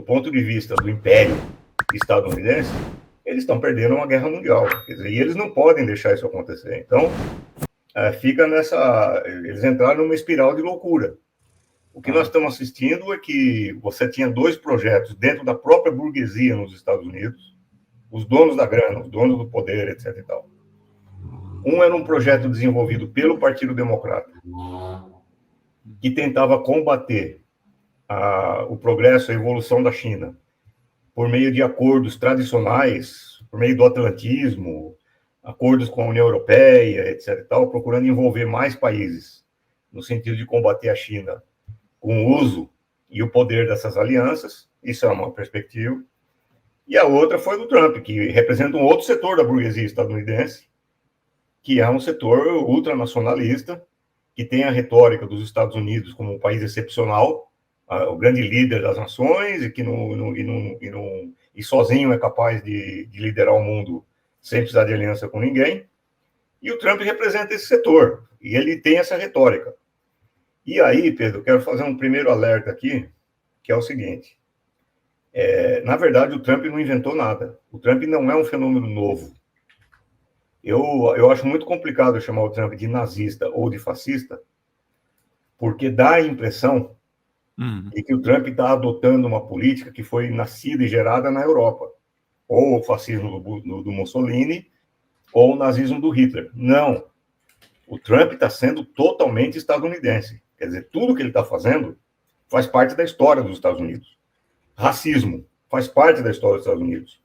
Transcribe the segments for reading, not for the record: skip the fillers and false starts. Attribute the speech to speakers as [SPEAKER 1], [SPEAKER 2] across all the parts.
[SPEAKER 1] ponto de vista do império estadunidense, eles estão perdendo uma guerra mundial. Quer dizer, e eles não podem deixar isso acontecer. Então, fica nessa... Eles entraram numa espiral de loucura. O que nós estamos assistindo é que você tinha dois projetos dentro da própria burguesia nos Estados Unidos, os donos da grana, os donos do poder, etc. e tal. Um era um projeto desenvolvido pelo Partido Democrata, que tentava combater o progresso, a evolução da China, por meio de acordos tradicionais, por meio do atlantismo, acordos com a União Europeia, etc. e tal, procurando envolver mais países, no sentido de combater a China com o uso e o poder dessas alianças. Isso é uma perspectiva. E a outra foi do Trump, que representa um outro setor da burguesia estadunidense, que é um setor ultranacionalista, que tem a retórica dos Estados Unidos como um país excepcional, o grande líder das nações, e que e sozinho é capaz de liderar o mundo sem precisar de aliança com ninguém. E o Trump representa esse setor, e ele tem essa retórica. E aí, Pedro, quero fazer um primeiro alerta aqui, que é o seguinte. Na verdade, o Trump não inventou nada. O Trump não é um fenômeno novo. Eu acho muito complicado chamar o Trump de nazista ou de fascista, porque dá a impressão de que o Trump está adotando uma política que foi nascida e gerada na Europa, ou o fascismo do Mussolini, ou o nazismo do Hitler. Não. O Trump está sendo totalmente estadunidense. Quer dizer, tudo que ele está fazendo faz parte da história dos Estados Unidos. Racismo faz parte da história dos Estados Unidos.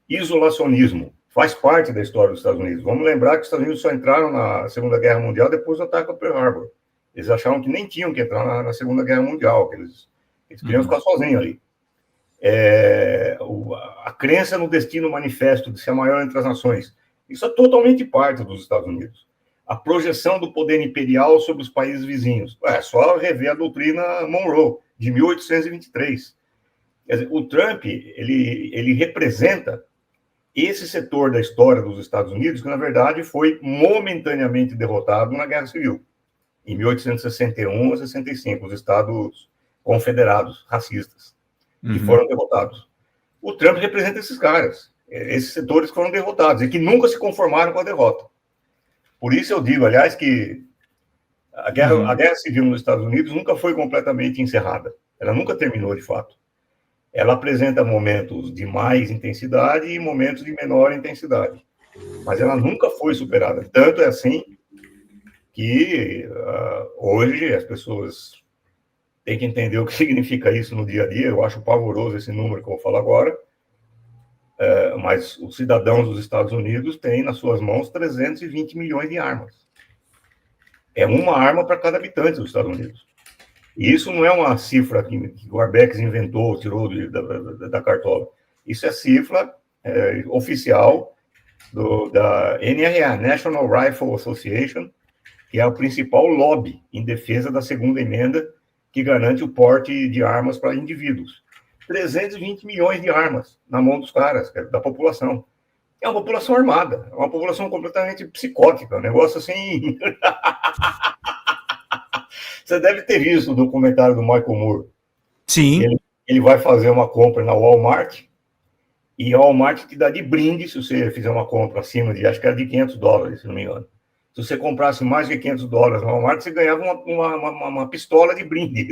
[SPEAKER 1] Isolacionismo faz parte da história dos Estados Unidos. Vamos lembrar que os Estados Unidos só entraram na Segunda Guerra Mundial depois do ataque a Pearl Harbor. Eles acharam que nem tinham que entrar na Segunda Guerra Mundial, que eles queriam ficar sozinhos ali. A crença no destino manifesto de ser a maior entre as nações, isso é totalmente parte dos Estados Unidos. A projeção do poder imperial sobre os países vizinhos. É só rever a doutrina Monroe, de 1823. Quer dizer, o Trump, ele representa esse setor da história dos Estados Unidos que, na verdade, foi momentaneamente derrotado na Guerra Civil, em 1861 a 65, os Estados confederados racistas, que foram derrotados. O Trump representa esses caras, esses setores que foram derrotados e que nunca se conformaram com a derrota. Por isso eu digo, aliás, que a guerra civil nos Estados Unidos nunca foi completamente encerrada. Ela nunca terminou, de fato. Ela apresenta momentos de mais intensidade e momentos de menor intensidade. Mas ela nunca foi superada. Tanto é assim que hoje as pessoas têm que entender o que significa isso no dia a dia. Eu acho pavoroso esse número que eu vou falar agora. Mas os cidadãos dos Estados Unidos têm nas suas mãos 320 milhões de armas. É uma arma para cada habitante dos Estados Unidos. E isso não é uma cifra que o Arbex inventou, tirou da cartola. Isso é cifra oficial da NRA, National Rifle Association, que é o principal lobby em defesa da segunda emenda, que garante o porte de armas para indivíduos. 320 milhões de armas na mão dos caras, da população. É uma população armada, é uma população completamente psicótica, um negócio assim... Você deve ter visto o documentário do Michael Moore.
[SPEAKER 2] Sim.
[SPEAKER 1] Ele vai fazer uma compra na Walmart, e a Walmart te dá de brinde se você fizer uma compra acima de, acho que era de $500, se não me engano. Se você comprasse mais de $500 na Walmart, você ganhava uma pistola de brinde.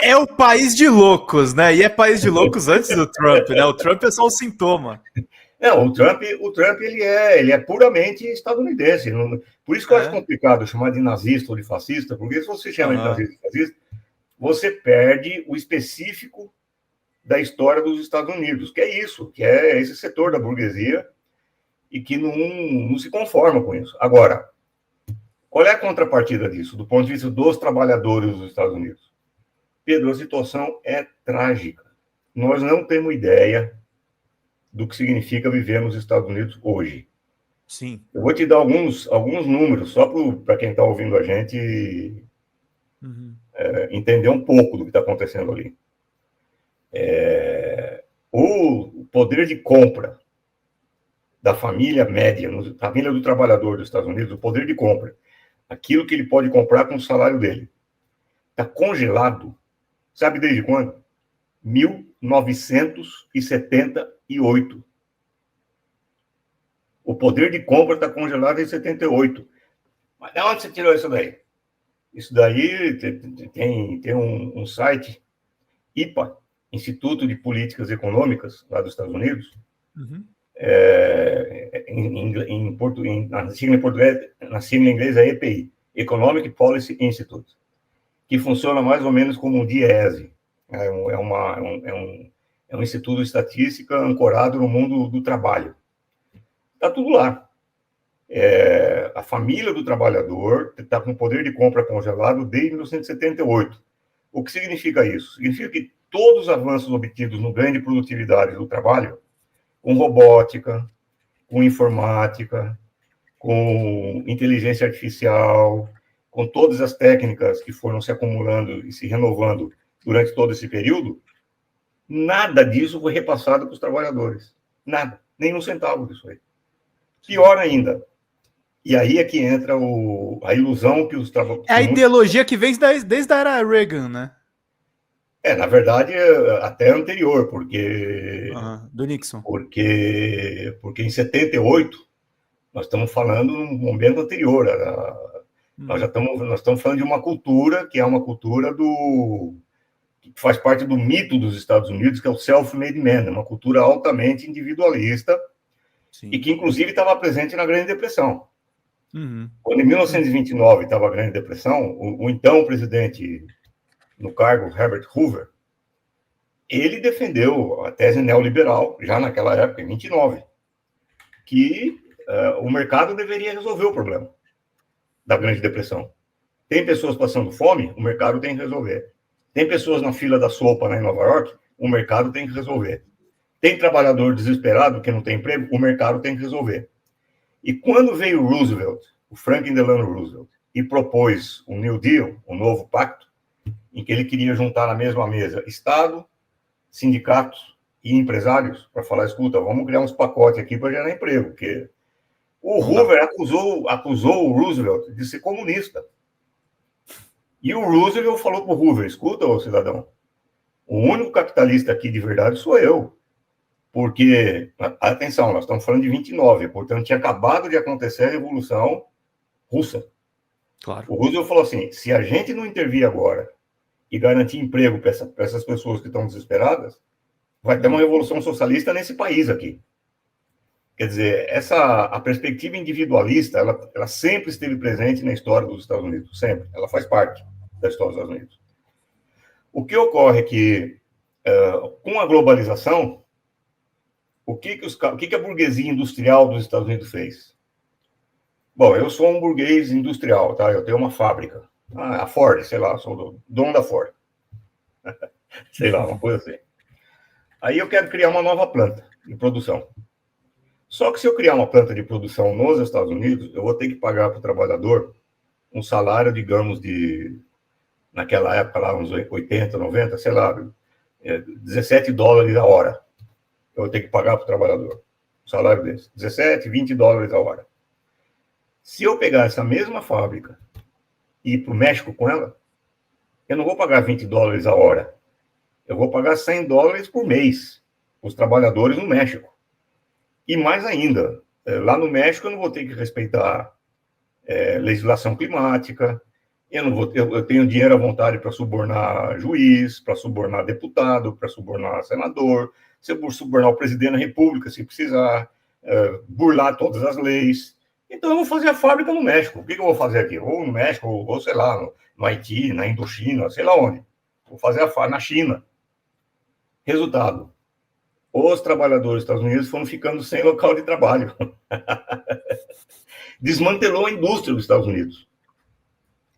[SPEAKER 2] É o país de loucos, né? E é país de loucos antes do Trump, né? O Trump é só um sintoma.
[SPEAKER 1] Não, o Trump ele é puramente estadunidense. Por isso que eu acho complicado chamar de nazista ou de fascista, porque se você chama de nazista ou fascista, você perde o específico da história dos Estados Unidos, que é isso, que é esse setor da burguesia e que não se conforma com isso. Agora, qual é a contrapartida disso, do ponto de vista dos trabalhadores dos Estados Unidos? Pedro, a situação é trágica. Nós não temos ideia do que significa viver nos Estados Unidos hoje.
[SPEAKER 2] Sim.
[SPEAKER 1] Eu vou te dar alguns números, só para quem está ouvindo a gente entender um pouco do que está acontecendo ali. O poder de compra da família média, família do trabalhador dos Estados Unidos, o poder de compra, aquilo que ele pode comprar com o salário dele, está congelado. Sabe desde quando? 1978. O poder de compra está congelado em 78. Mas de onde você tirou isso daí? Isso daí tem um site, IPA, Instituto de Políticas Econômicas, lá dos Estados Unidos, na sigla em português, na sigla em inglês é EPI, Economic Policy Institute, que funciona mais ou menos como um DIEESE. É um instituto de estatística ancorado no mundo do trabalho. Está tudo lá. A família do trabalhador está com poder de compra congelado desde 1978. O que significa isso? Significa que todos os avanços obtidos no ganho de produtividade do trabalho, com robótica, com informática, com inteligência artificial, com todas as técnicas que foram se acumulando e se renovando durante todo esse período, nada disso foi repassado para os trabalhadores. Nada. Nem um centavo disso aí. Pior ainda. E aí é que entra a ilusão que os trabalhadores...
[SPEAKER 2] É a ideologia que vem desde a era Reagan, né?
[SPEAKER 1] Na verdade, até anterior, porque...
[SPEAKER 2] do Nixon.
[SPEAKER 1] Porque em 78, nós estamos falando num momento anterior. Nós estamos falando de uma cultura que é uma cultura que faz parte do mito dos Estados Unidos, que é o self-made man, uma cultura altamente individualista. Sim. E que, inclusive, estava presente na Grande Depressão. Quando, em 1929, estava a Grande Depressão, o então presidente no cargo, Herbert Hoover, ele defendeu a tese neoliberal, já naquela época, em 29, que o mercado deveria resolver o problema da Grande Depressão. Tem pessoas passando fome, o mercado tem que resolver. Tem pessoas na fila da sopa, em Nova York, o mercado tem que resolver. Tem trabalhador desesperado que não tem emprego, o mercado tem que resolver. E quando veio Roosevelt, o Franklin Delano Roosevelt, e propôs o New Deal, o novo pacto, em que ele queria juntar na mesma mesa Estado, sindicatos e empresários, para falar, escuta, vamos criar uns pacotes aqui para gerar emprego, porque o Hoover acusou o Roosevelt de ser comunista. E o Roosevelt falou para o Hoover, escuta, ô cidadão, o único capitalista aqui de verdade sou eu. Porque, atenção, nós estamos falando de 29, portanto, tinha acabado de acontecer a Revolução Russa.
[SPEAKER 2] Claro.
[SPEAKER 1] O Roosevelt falou assim, se a gente não intervir agora e garantir emprego para essas pessoas que estão desesperadas, vai ter uma revolução socialista nesse país aqui. Quer dizer, a perspectiva individualista, ela sempre esteve presente na história dos Estados Unidos, sempre. Ela faz parte da história dos Estados Unidos. O que ocorre é que, com a globalização, o que a burguesia industrial dos Estados Unidos fez? Bom, eu sou um burguês industrial, tá? Eu tenho uma fábrica. A Ford, sei lá, sou o dono da Ford. Sei lá, uma coisa assim. Aí eu quero criar uma nova planta de produção. Só que se eu criar uma planta de produção nos Estados Unidos, eu vou ter que pagar para o trabalhador um salário, digamos, naquela época lá, uns 80, 90, sei lá, $17 a hora. Eu vou ter que pagar para o trabalhador. Um salário desse. 17, 20 dólares a hora. Se eu pegar essa mesma fábrica e ir para o México com ela, eu não vou pagar 20 dólares a hora. Eu vou pagar 100 dólares por mês para os trabalhadores no México. E mais ainda, lá no México eu não vou ter que respeitar legislação climática, eu tenho dinheiro à vontade para subornar juiz, para subornar deputado, para subornar senador, subornar o presidente da República, se precisar, burlar todas as leis. Então, eu vou fazer a fábrica no México. O que eu vou fazer aqui? Ou no México, ou sei lá, no Haiti, na Indochina, sei lá onde. Vou fazer a fábrica na China. Resultado. Os trabalhadores dos Estados Unidos foram ficando sem local de trabalho. Desmantelou a indústria dos Estados Unidos.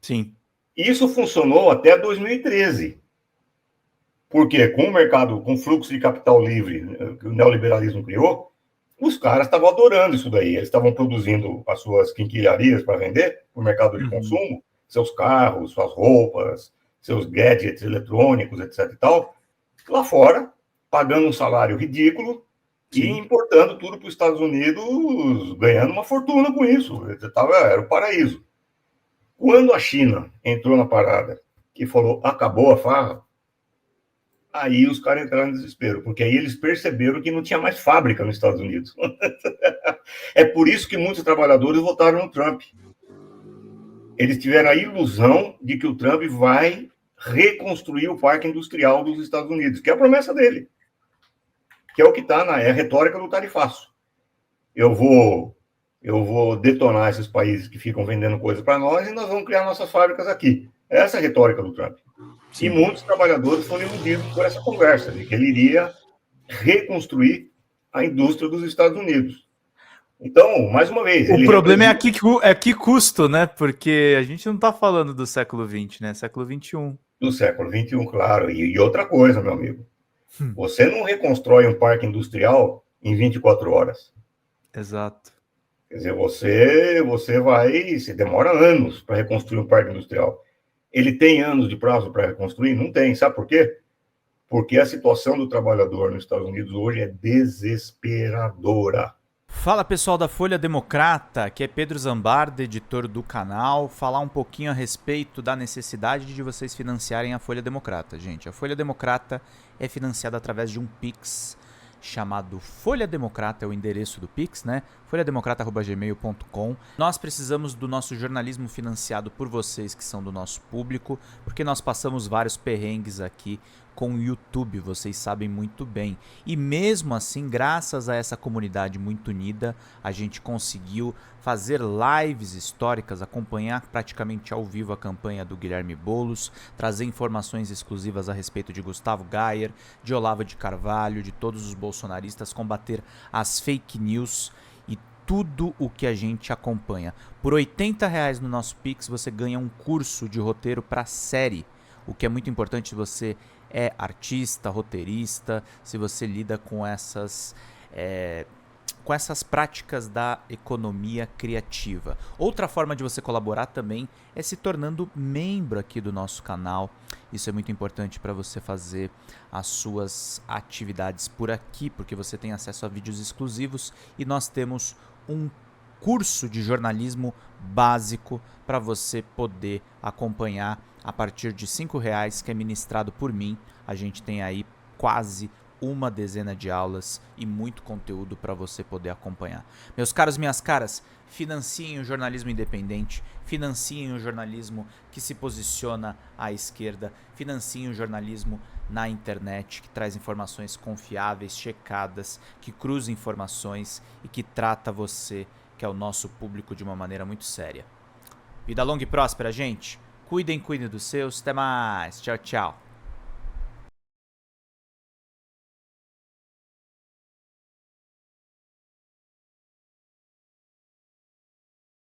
[SPEAKER 2] Sim.
[SPEAKER 1] Isso funcionou até 2013. Porque com o mercado, com o fluxo de capital livre que o neoliberalismo criou, os caras estavam adorando isso daí. Eles estavam produzindo as suas quinquilharias para vender no mercado de consumo, seus carros, suas roupas, seus gadgets eletrônicos, etc. e tal, lá fora, pagando um salário ridículo. Sim. E importando tudo para os Estados Unidos, ganhando uma fortuna com isso. Era o paraíso. Quando a China entrou na parada que falou, acabou a farra, aí os caras entraram em desespero, porque aí eles perceberam que não tinha mais fábrica nos Estados Unidos. É por isso que muitos trabalhadores votaram no Trump. Eles tiveram a ilusão de que o Trump vai reconstruir o parque industrial dos Estados Unidos, que é a promessa dele, que é o que está na retórica do tarifaço. Eu vou detonar esses países que ficam vendendo coisas para nós e nós vamos criar nossas fábricas aqui. Essa é a retórica do Trump. Sim. E muitos trabalhadores foram iludidos por essa conversa, de que ele iria reconstruir a indústria dos Estados Unidos. Então, mais uma vez...
[SPEAKER 2] O problema é que custo, né? Porque a gente não está falando do século XX, né? Século XXI.
[SPEAKER 1] Do século XXI, claro. E outra coisa, meu amigo. Você não reconstrói um parque industrial em 24 horas.
[SPEAKER 2] Exato.
[SPEAKER 1] Quer dizer, você demora anos para reconstruir um parque industrial. Ele tem anos de prazo para reconstruir? Não tem. Sabe por quê? Porque a situação do trabalhador nos Estados Unidos hoje é desesperadora.
[SPEAKER 2] Fala pessoal da Folha Democrata, aqui é Pedro Zambarda, editor do canal, falar um pouquinho a respeito da necessidade de vocês financiarem a Folha Democrata. Gente, a Folha Democrata é financiada através de um Pix chamado Folha Democrata, é o endereço do Pix, né? folhademocrata@gmail.com. Nós precisamos do nosso jornalismo financiado por vocês que são do nosso público, porque nós passamos vários perrengues aqui com o YouTube, vocês sabem muito bem. E mesmo assim, graças a essa comunidade muito unida, a gente conseguiu fazer lives históricas, acompanhar praticamente ao vivo a campanha do Guilherme Boulos, trazer informações exclusivas a respeito de Gustavo Gayer, de Olavo de Carvalho, de todos os bolsonaristas, combater as fake news e tudo o que a gente acompanha. Por R$80 no nosso Pix você ganha um curso de roteiro para série, o que é muito importante se você é artista, roteirista, se você lida com essas práticas da economia criativa. Outra forma de você colaborar também é se tornando membro aqui do nosso canal. Isso é muito importante para você fazer as suas atividades por aqui, porque você tem acesso a vídeos exclusivos e nós temos um curso de jornalismo básico para você poder acompanhar a partir de R$5, que é ministrado por mim. A gente tem aí quase uma dezena de aulas e muito conteúdo para você poder acompanhar. Meus caros, minhas caras, financiem o jornalismo independente, financiem o jornalismo que se posiciona à esquerda, financiem o jornalismo na internet, que traz informações confiáveis, checadas, que cruza informações e que trata você, que é o nosso público, de uma maneira muito séria. Vida longa e próspera, gente. Cuidem dos seus. Até mais. Tchau, tchau.